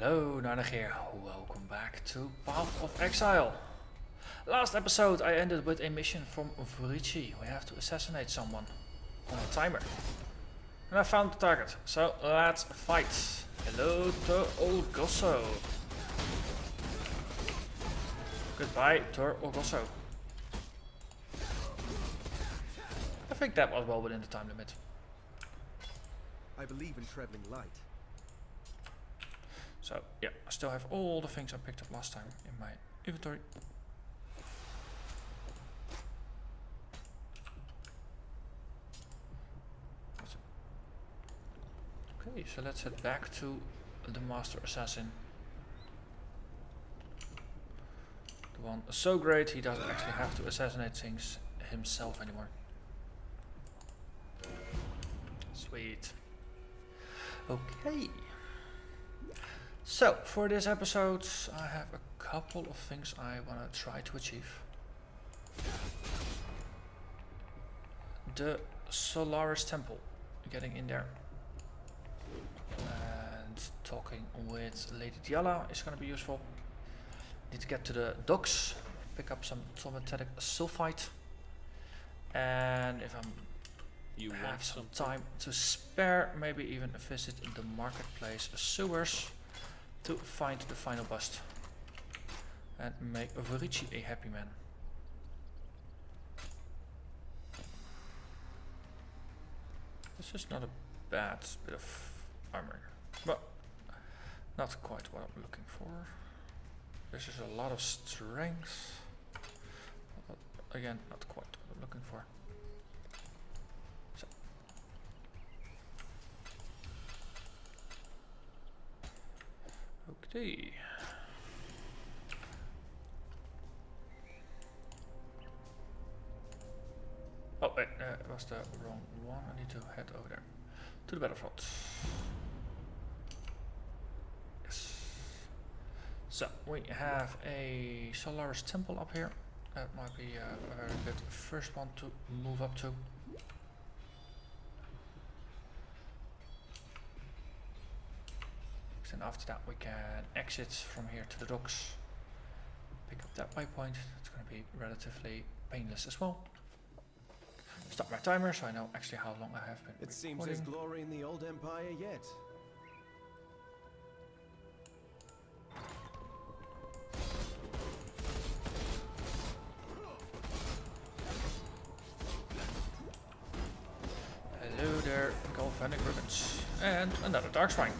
Hello, Narnach here. Welcome back to Path of Exile. Last episode I ended with a mission from Vigilant. We have to assassinate someone on a timer. And I found the target, so let's fight. Hello to Olgosso. Goodbye, Tor Olgosso. I think that was well within the time limit. I believe in traveling light. So yeah, I still have all the things I picked up last time in my inventory. Okay, so let's head back to the Master Assassin. The one so great he doesn't actually have to assassinate things himself anymore. Sweet. Okay. So, for this episode, I have a couple of things I want to try to achieve. The Solaris temple, getting in there. And talking with Lady Diala is going to be useful. Need to get to the docks, pick up some tomatic sulfite. And if I have some time to spare, maybe even a visit in the marketplace sewers. To find the final bust and make Vigilant a happy man. This is not a bad bit of armor, but not quite what I'm looking for. This is a lot of strength, but again, not quite what I'm looking for. So. Okay. Oh wait, it was the wrong one. I need to head over there to the battlefront. Yes. So we have a Solaris temple up here. That might be a very good first one to move up to. And after that we can exit from here to the docks, pick up that waypoint. It's going to be relatively painless as well. Start my timer so I know actually how long I have been recording. It seems there's glory in the old empire yet. Hello there, galvanic ribbons. And another Darkshrine.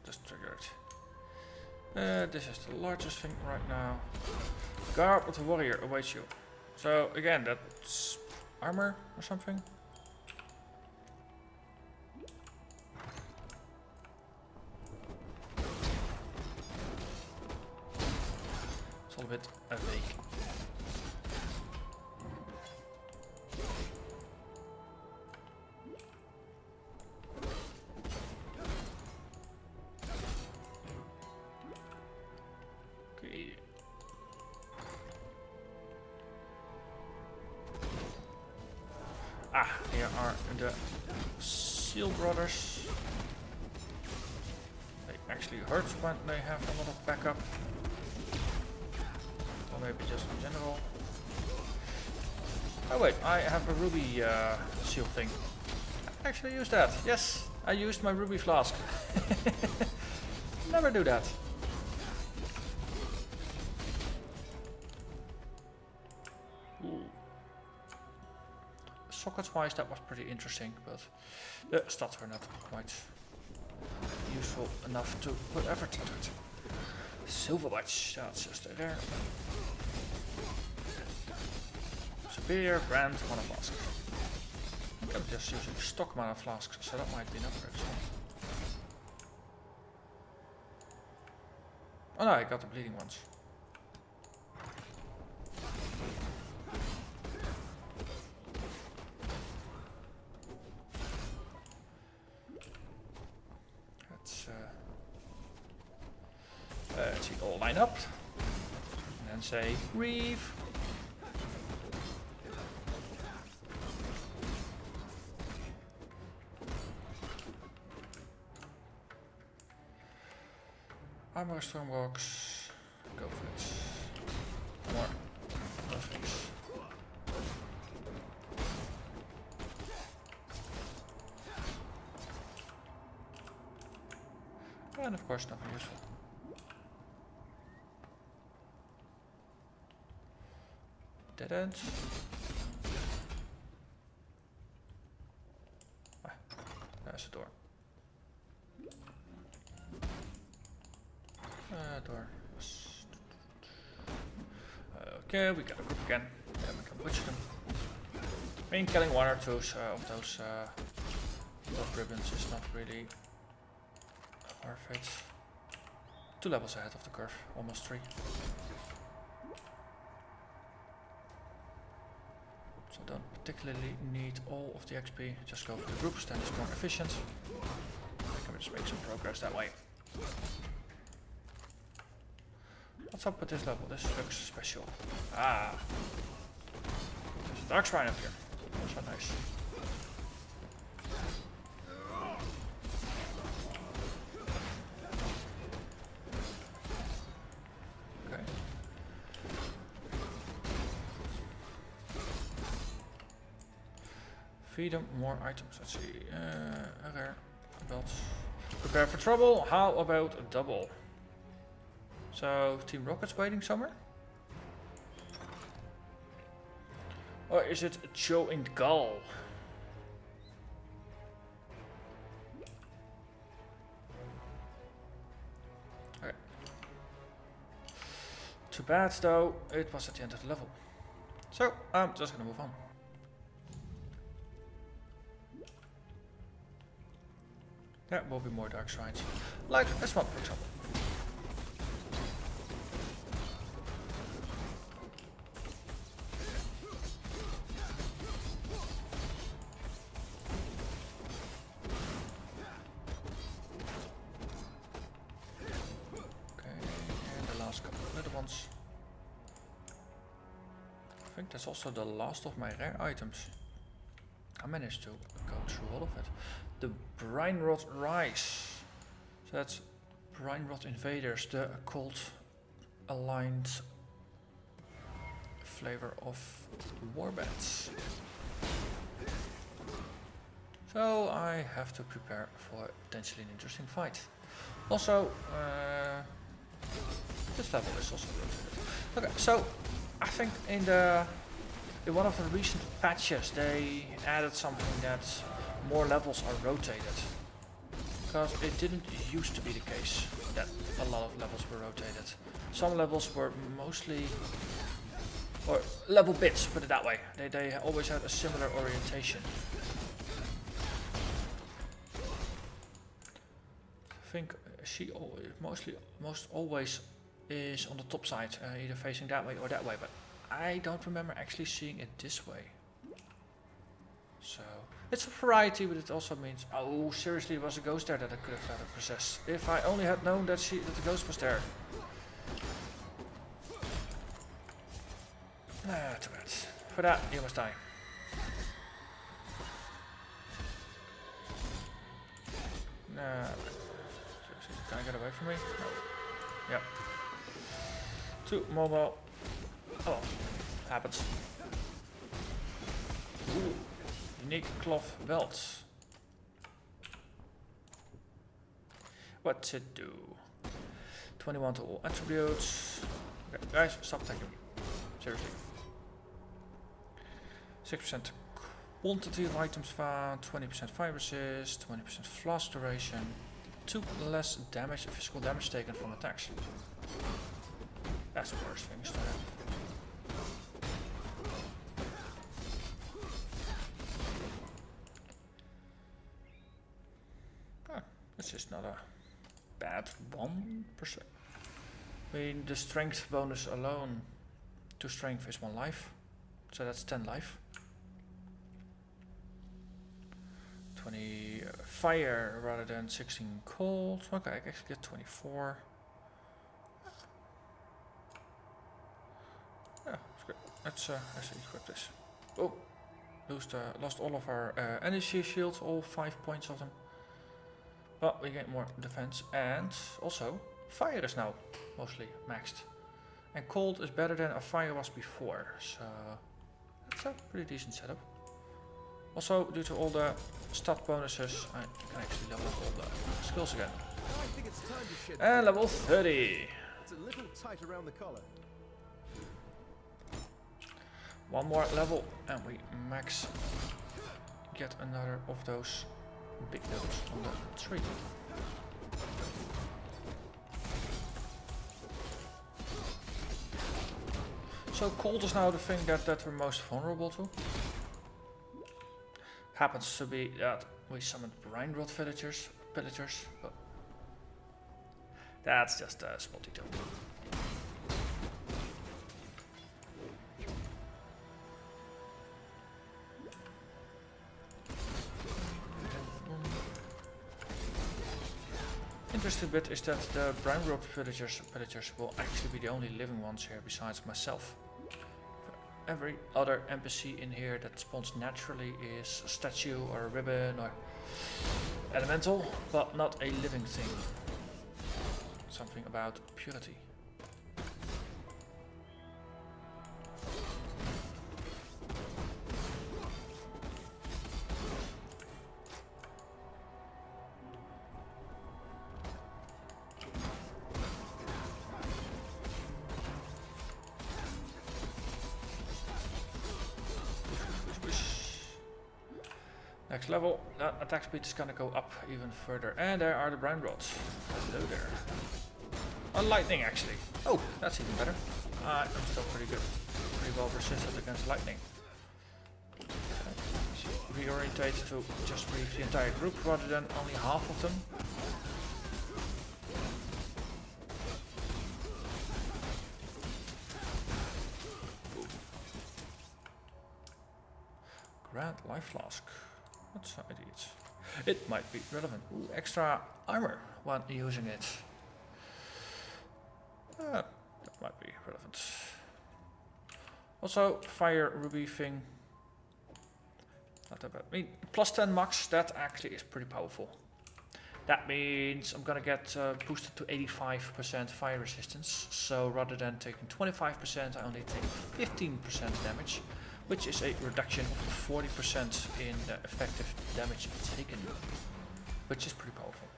Just trigger it. This is the largest thing right now. Garb of the warrior awaits you. So again, that's armor or something. It's all a bit vague. Here are the Seal Brothers. They actually hurt when they have a lot of backup. Or maybe just in general. Oh wait, I have a ruby seal thing. I actually used that. Yes, I used my ruby flask. Never do that. Sockets wise that was pretty interesting, but the stats were not quite useful enough to put effort into it. Silver watch, that's just a rare. Superior Grand Mana Flask. I think I'm just using stock mana flasks, so that might be an upgrade. Oh no, I got the bleeding ones. actually all line up. And then say, Reeve. Armour, Stormwalks, go for it. More. Those things. And of course nothing useful. Dead end. Ah, there's a door. Door. Okay, we got a group again. Then we can witch them. I mean, killing one or two of those ribbons is not really worth it. 2 levels ahead of the curve, almost 3. So don't particularly need all of the XP. Just go for the groups, then it's more efficient. I can just make some progress that way. What's up with this level? This looks special. Ah. There's a Darkshrine up here. Also nice. Okay. Feed them more items. Let's see. A rare belt. Prepare for trouble. How about a double? So, Team Rocket's waiting somewhere? Or is it Joe and Gull? Okay. Too bad though, it was at the end of the level. So, I'm just gonna move on. There will be more Darkshrines. Like this one, for example. I think that's also the last of my rare items. I managed to go through all of it. The Brinerot Rise. So that's Brinerot Invaders, the occult aligned flavor of Warbands. So I have to prepare for potentially an interesting fight. Also, this level is also good. Okay, so I think in one of the recent patches they added something that more levels are rotated. Because it didn't used to be the case that a lot of levels were rotated. Some levels were mostly, or level bits, put it that way. They always had a similar orientation. I think she most always is on the top side, either facing that way or that way, but I don't remember actually seeing it this way. So it's a variety, but it also means, oh seriously, there was a ghost there that I could have let her possess. If I only had known that the ghost was there. Nah, too bad. For that, you must die. Nah, can I get away from me? No. Yep. 2 mobile. Oh, happens. Ooh, unique cloth belt. What's it do? 21 to all attributes. Okay, guys, stop attacking me. Seriously. 6% quantity of items found, 20% fire resist, 20% flash duration, 2 less damage, physical damage taken from attacks. That's the worst things to have. This is not a bad one per se. I mean, the strength bonus alone to strength is 1 life, so that's 10 life. 20 fire rather than 16 cold. Okay, I actually get 24. let's equip this. Oh, lost all of our energy shields, all 5 points of them. But we get more defense, and also fire is now mostly maxed. And cold is better than a fire was before, so that's a pretty decent setup. Also, due to all the stat bonuses, I can actually level up all the skills again. I think it's time to shed And fear. level 30. It's a little tight around the collar. One more level and we max get another of those big notes on the tree. So cold is now the thing that we're most vulnerable to. Happens to be that we summoned brine rot villagers, but that's just a small detail. Interesting bit is that the brine rot villagers will actually be the only living ones here besides myself. Every other NPC in here that spawns naturally is a statue or a ribbon or elemental, but not a living thing. Something about purity. Next level, that attack speed is gonna go up even further. And there are the brine rods. Hello there. Oh, lightning actually. Oh, that's even better. I'm still pretty good. Pretty well resistant against lightning. Reorientate to just brief the entire group rather than only half of them. Grand life flask. What's the idiots? It might be relevant. Ooh, extra armor when using it. That might be relevant. Also, fire ruby thing. Not that bad. I mean, plus 10 max, that actually is pretty powerful. That means I'm gonna get boosted to 85% fire resistance. So rather than taking 25%, I only take 15% damage. Which is a reduction of 40% in the effective damage taken, which is pretty powerful.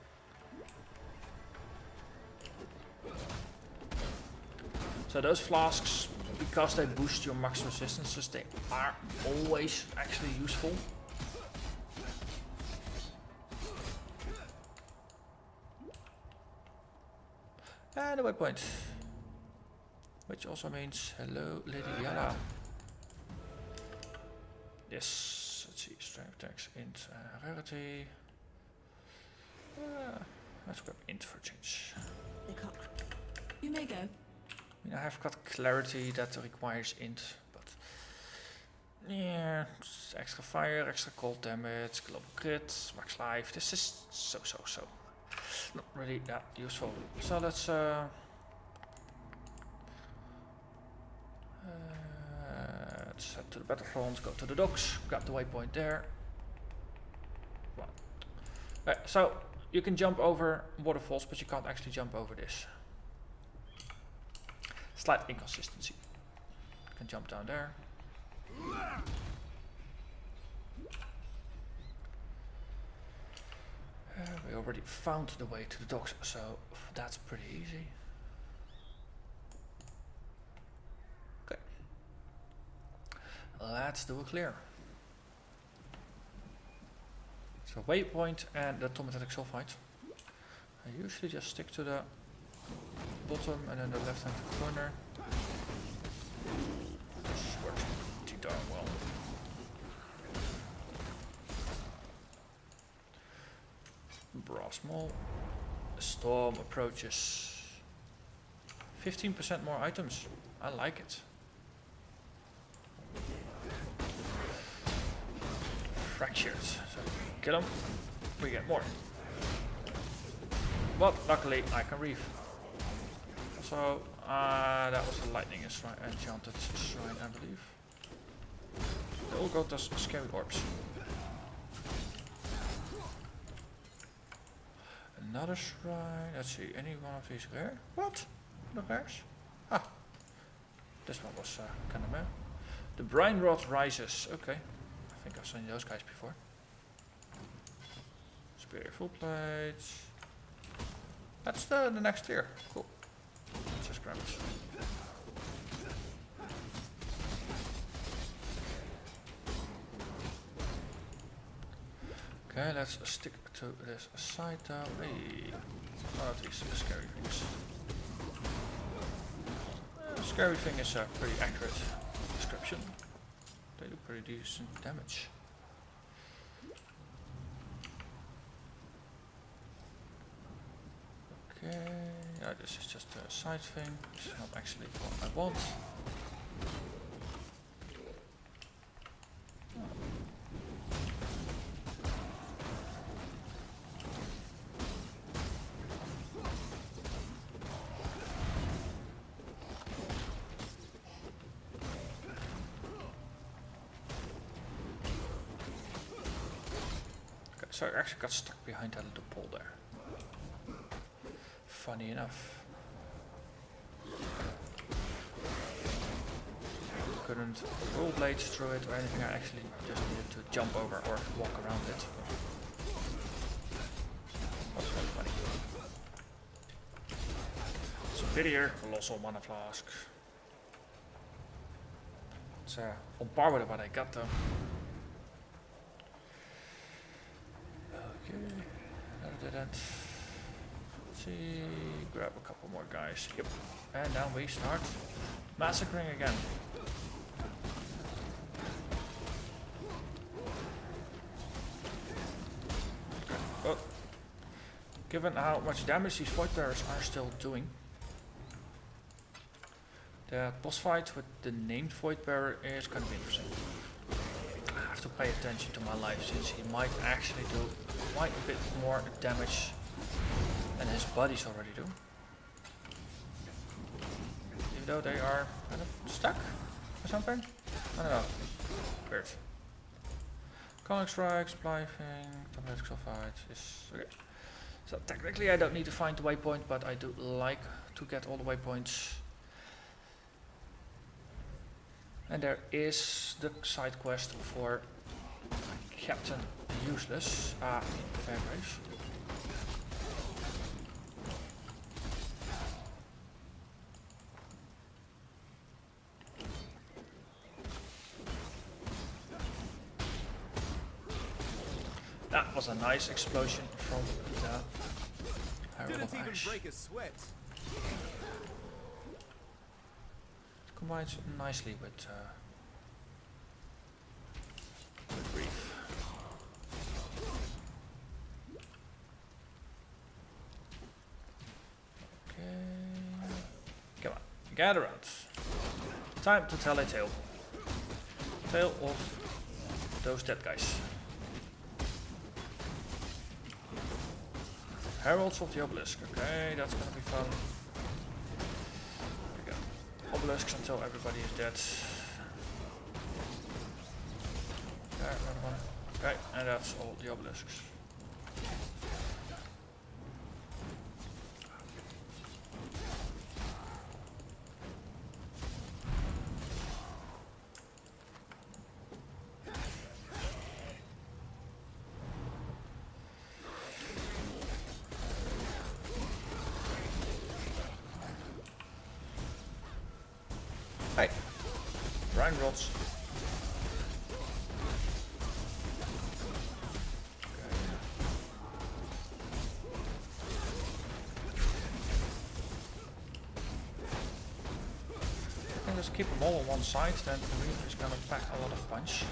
So those flasks, because they boost your max resistances, they are always actually useful. And a waypoint, which also means hello, Lady Yala. Yes, let's see, strength, attacks, int, rarity. Let's grab int for a change. You may go. I mean, I have got clarity that requires int, but yeah, extra fire, extra cold damage, global crit, max life. This is so. Not really that useful. So let's let's head to the battlefront, go to the docks, grab the waypoint there. Right, so you can jump over waterfalls, but you can't actually jump over this. Slight inconsistency. You can jump down there. We already found the way to the docks, so that's pretty easy. Let's do a clear. So waypoint and the Tempests sulfite. I usually just stick to the bottom and then the left hand corner. This works pretty darn well. Brass maul. Storm approaches. 15% more items. I like it. Fractured. So kill them, we get more. But luckily I can reef. So That was a lightning enchanted shrine, I believe. They all got those scary orbs. Another shrine. Let's see, any one of these rare? What? The rares? Ah, this one was kind of meh. The brine rod rises. Okay, I think I've seen those guys before. Superior full plates. That's the next tier. Cool. Let's just grab it. Okay, let's stick to this side though. Hey, one of these scary things. Scary thing is a pretty accurate description. They do pretty decent damage. Okay, yeah, this is just a side thing. This is not actually what I want. So I actually got stuck behind that little pole there. Funny enough. Couldn't roll blades through it or anything, I actually just needed to jump over or walk around it. That's very funny. Superior Colossal Mana Flask. It's on par with what I got though. Okay, that didn't. Let's see, grab a couple more guys. Yep, and now we start massacring again. Okay. Oh. Given how much damage these void bearers are still doing, the boss fight with the named void bearer is going to be interesting. I have to pay attention to my life since he might actually do quite a bit more damage than his buddies already do. Even though they are kind of stuck or something. I don't know. Weird. Calling strike, supply thing, Tempests fight is okay. So technically I don't need to find the waypoint, but I do like to get all the waypoints. And there is the side quest for Captain Useless in Fairgraves. That was a nice explosion from the Herald of Ash. Combines nicely with Grief. Okay. Come on, gather around. Time to tell a tale. Tale of those dead guys. Heralds of the Obelisk. Okay, that's gonna be fun. Obelisks until everybody is dead. There, another one. Okay, and that's all the obelisks. Hey, brine rods. And just keep them all on one side, then the Reaver is gonna pack a lot of punch.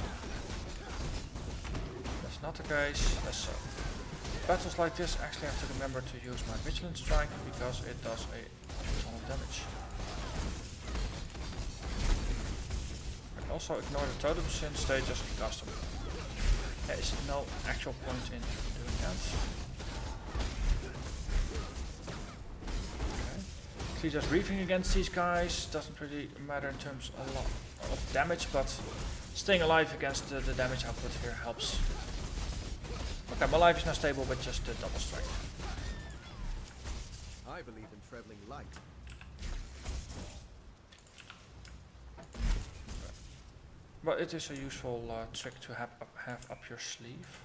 That's not the case, less so. Battles like this actually have to remember to use my Vigilant Strike because it does a ton of damage. Also ignore the totems since they just cast them. There is no actual point in doing that. Okay. Actually just reefing against these guys doesn't really matter in terms of a lot of damage, but staying alive against the damage output here helps. Okay, my life is now stable with just the double strike. I believe in traveling light. But it is a useful trick to have up your sleeve.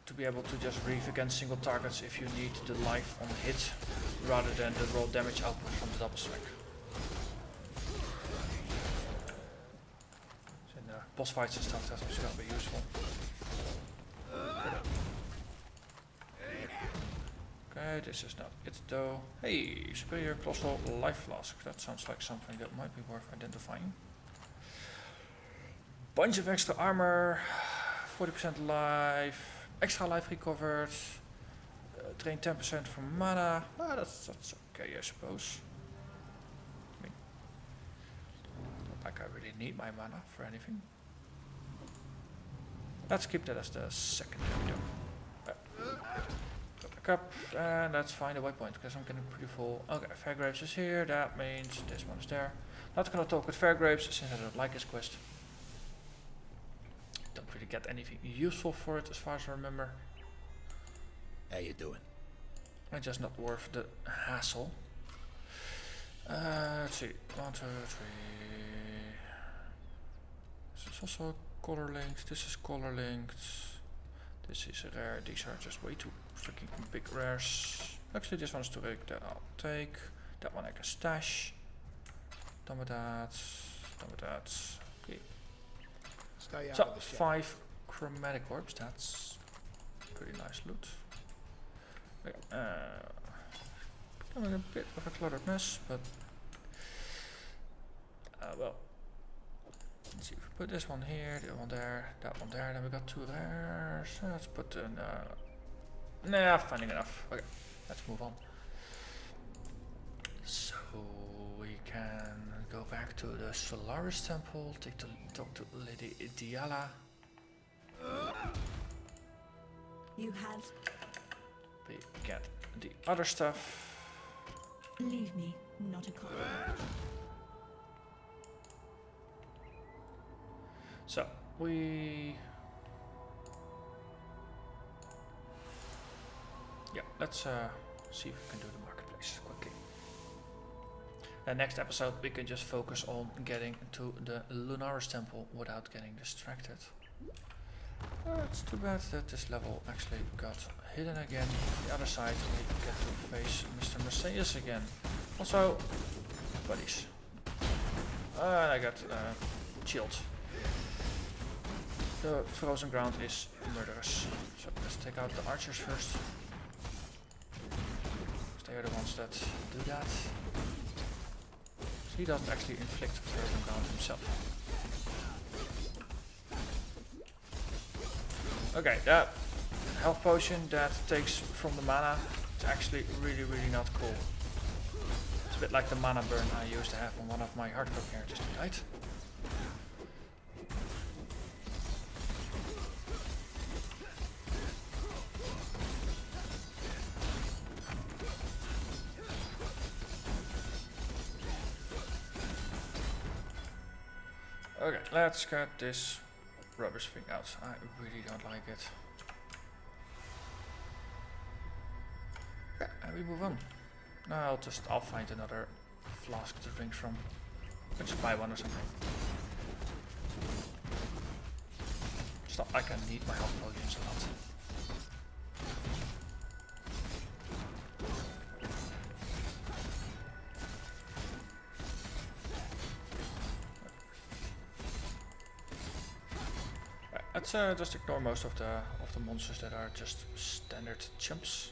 To be able to just reef against single targets if you need the life on hit rather than the raw damage output from the double strike. So in boss fights and stuff that's also going to be useful. Okay, this is not it though. Hey, superior colossal life flask. That sounds like something that might be worth identifying. Bunch of extra armor, 40% life, extra life recovered, drain 10% from mana. That's okay, I suppose. I mean, not like I really need my mana for anything. Let's keep that as the secondary though. Go back up, and that's fine, the waypoint, because I'm getting pretty full. Okay, Fairgraves is here, that means this one is there. Not gonna talk with Fairgraves since I don't like his quest. Don't really get anything useful for it as far as I remember. How you doing? It's just not worth the hassle. Let's see, 1, 2, 3. This is also color linked, this is color linked. This is rare, these are just way too freaking big rares. Actually this one's too big, that I'll take. That one I can stash. Done with that, done with that. Okay. Stay out So, of the shadow. 5 chromatic orbs, that's pretty nice loot. Okay, becoming a bit of a cluttered mess, but well. Let's see if we put this one here, that one there, then we got 2 rares. Let's put in nah, finding enough. Okay, let's move on. So we can go back to the Solaris temple, talk to Lady Diala. You had. We get the other stuff. Leave me, not a cop. So we let's see if we can do the marketplace quickly. Next episode we can just focus on getting to the Lunaris temple without getting distracted. It's too bad that this level actually got hidden again. On the other side we get to face Mr. Mercedes again. Also, buddies. And I got chilled. The frozen ground is murderous. So let's take out the archers first. They are the ones that do that. So he doesn't actually inflict frozen ground himself. Okay, that health potion that takes from the mana is actually really not cool. It's a bit like the mana burn I used to have on one of my hardcore characters tonight. Okay, let's get this rubbish thing out. I really don't like it. Yeah, and we move on. Now I'll find another flask to drink from. I'll just buy one or something. It's not like I need my health potions a lot. Let's just ignore most of the monsters that are just standard chumps,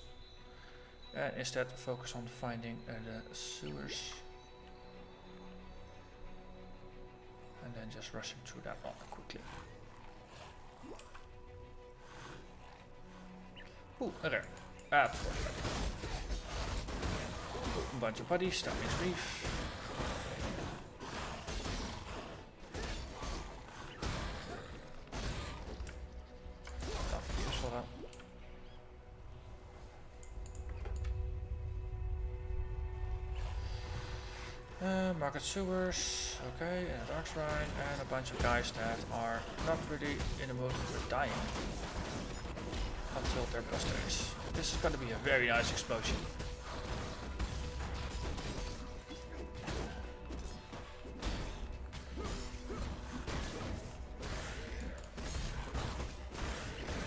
and instead focus on finding the sewers, and then just rushing through that one quickly. Ooh, a rare. That's worth it. A bunch of buddies, that means reef. Nothing useful though. Market sewers, okay, and a Darkshrine, and a bunch of guys that are not really in the mood for dying until their boss is. This is going to be a very nice explosion.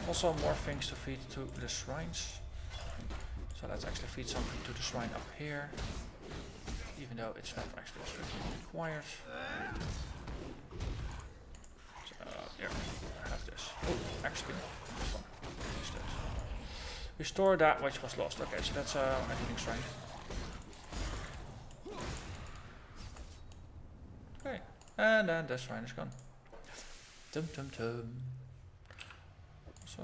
Also more things to feed to the shrines. So let's actually feed something to the shrine up here. Even though it's not actually strictly required. So here, I have this. Oh, actually, this one. Use that. Restore that which was lost. Okay, so that's a healing shrine. Okay, and then this shrine is gone. Tum tum tum. So.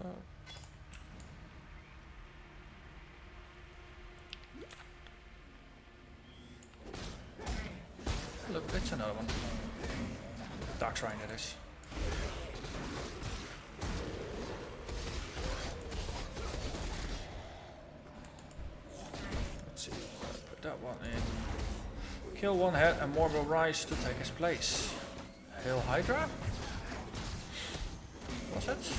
Look, it's another one. Darkshrine it is. Let's see, put that one in. Kill one head and more will rise to take his place. Hail Hydra? Was it?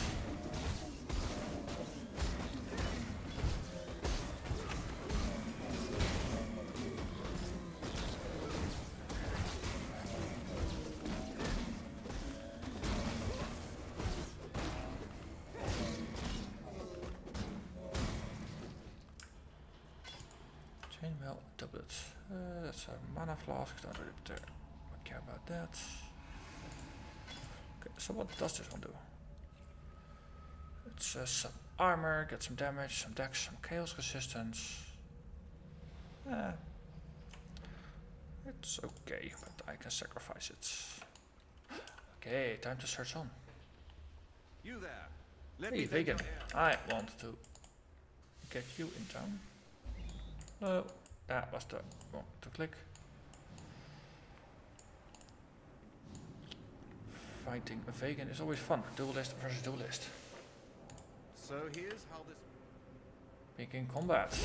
Chainmail, double it. That's a mana flask, don't really care about that. Okay, so what does this one do? It's some armor, get some damage, some dex, some chaos resistance. It's okay, but I can sacrifice it. Okay, time to search on. You there. Let Hey, me Vegan, venture here. I want to get you in town. No, that was the one to click. Fighting a vegan is always fun. Duelist versus duelist. So here's how this. Begin combat.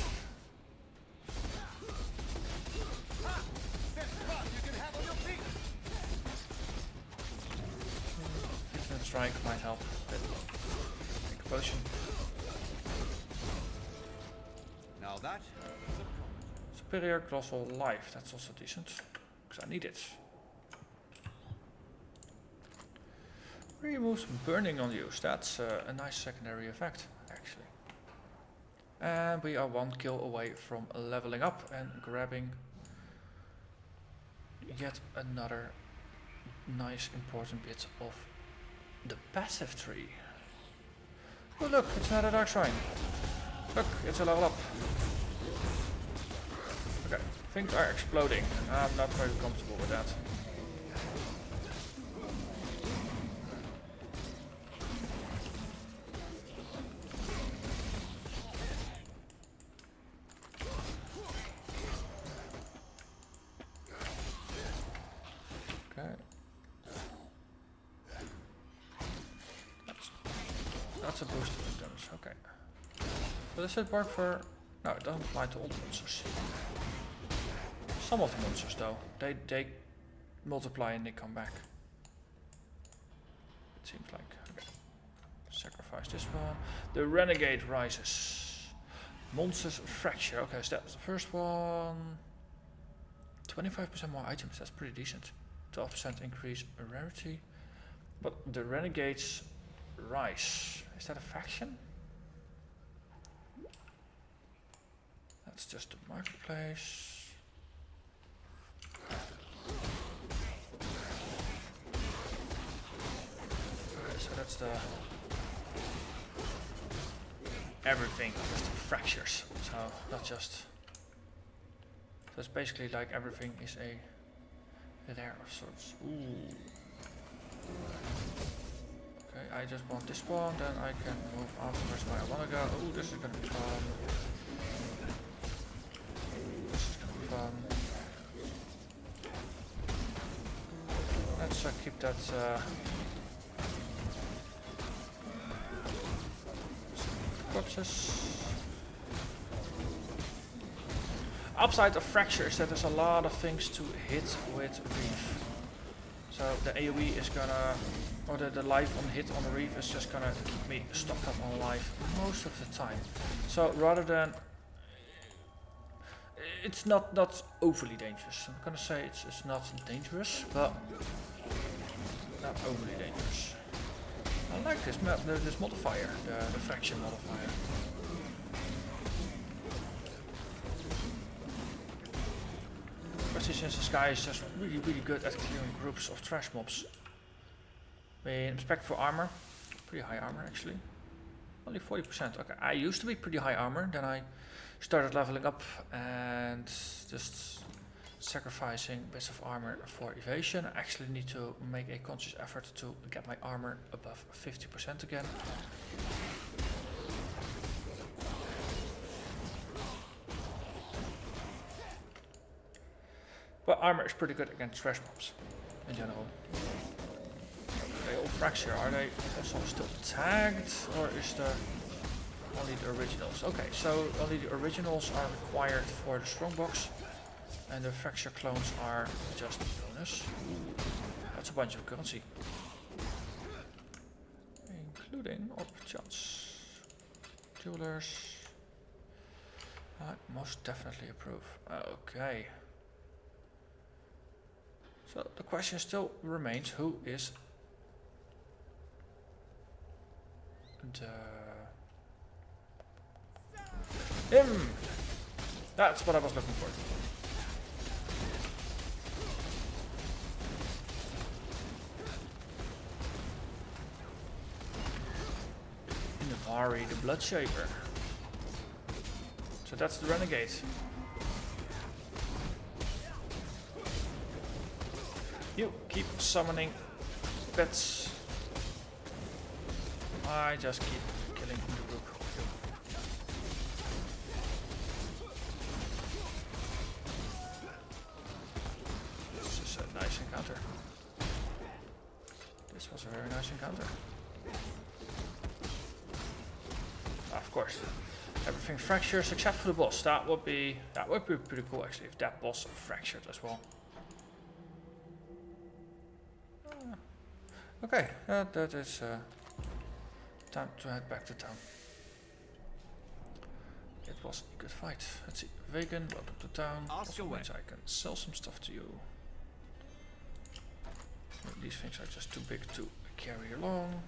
Vigilant Strike might help. Take a potion. Now that. Superior Colossal Life, that's also decent. Because I need it. Removes burning on use, that's a nice secondary effect, actually. And we are one kill away from leveling up and grabbing yet another nice important bit of the passive tree. Oh look, it's another Darkshrine. Look, it's a level up. Okay, things are exploding. I'm not very comfortable with that. Okay. That's a boost of damage, okay. So does it work for... No, it doesn't apply to all the monsters. Some of the monsters though, they multiply and they come back. It seems like. Okay. Sacrifice this one. The Renegade rises. Monsters Fracture. Okay, so that's the first one. 25% more items, that's pretty decent. 12% increase rarity. But the Renegades rise. Is that a faction? That's just the marketplace. Okay, so that's the everything, just the fractures. So not just. So it's basically like everything is a layer of sorts. Ooh. Okay, I just want this one, then I can move afterwards where I wanna go. Ooh, this is gonna be fun. This is gonna be fun. Let's keep that corpses. Upside of Fracture is that there's a lot of things to hit with Reef. So the AoE is gonna, or the life on hit on the Reef is just gonna keep me stocked up on life most of the time. So rather than, it's not overly dangerous. I'm gonna say it's not dangerous, but not overly dangerous. I like this this modifier, the fraction modifier. Especially since this guy is just really good at clearing groups of trash mobs. In respect for armor, pretty high armor actually. Only 40%. Okay, I used to be pretty high armor, then I started leveling up and just sacrificing bits of armor for evasion. I actually need to make a conscious effort to get my armor above 50% again. But armor is pretty good against trash mobs in general. They all fracture. Are they also still tagged, or is there only the originals? Okay, so only the originals are required for the strongbox, and the fracture clones are just a bonus. That's a bunch of currency, including options, jewelers. I most definitely approve. Okay. So the question still remains: who is him? That's what I was looking for. Navari, the Bloodshaper. So that's the renegade. You keep summoning pets. I just keep killing the group. This is a nice encounter. This was a very nice encounter. Of course, everything fractures except for the boss. That would be pretty cool actually if that boss fractured as well. Okay, that is time to head back to town. It was a good fight. Let's see, Vegan, welcome to town. Also means I can sell some stuff to you. These things are just too big to carry along.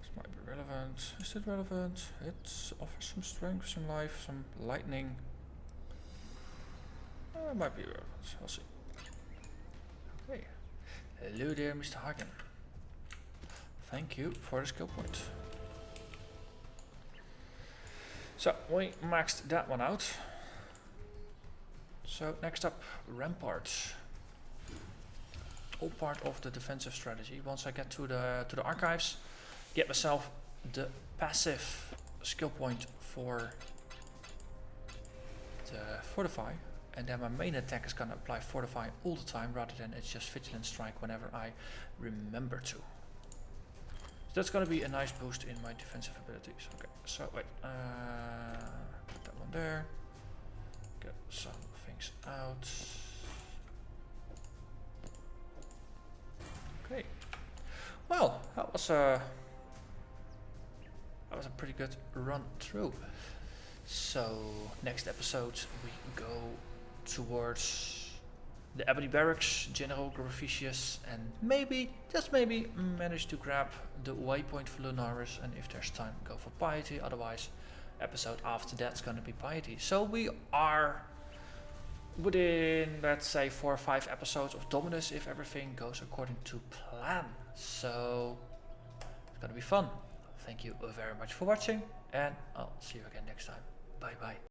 This might be relevant. Is it relevant? It offers some strength, some life, some lightning. It might be relevant. We'll see. Okay. Hello there, Mr. Hagen. Thank you for the skill point. So we maxed that one out. So next up, Ramparts. All part of the defensive strategy. Once I get to the archives, get myself the passive skill point for the Fortify. And then my main attack is gonna apply Fortify all the time rather than it's just Vigilant Strike whenever I remember to. So that's gonna be a nice boost in my defensive abilities. Okay, so wait, put that one there. Get some things out. Okay. Well, that was a pretty good run through. So next episode we go towards the Ebony Barracks, General Graficius, and maybe, just maybe, manage to grab the waypoint for Lunaris, and if there's time, go for Piety. Otherwise, episode after that's gonna be Piety. So we are within, let's say, 4 or 5 episodes of Dominus if everything goes according to plan. So it's gonna be fun. Thank you very much for watching, and I'll see you again next time. Bye bye.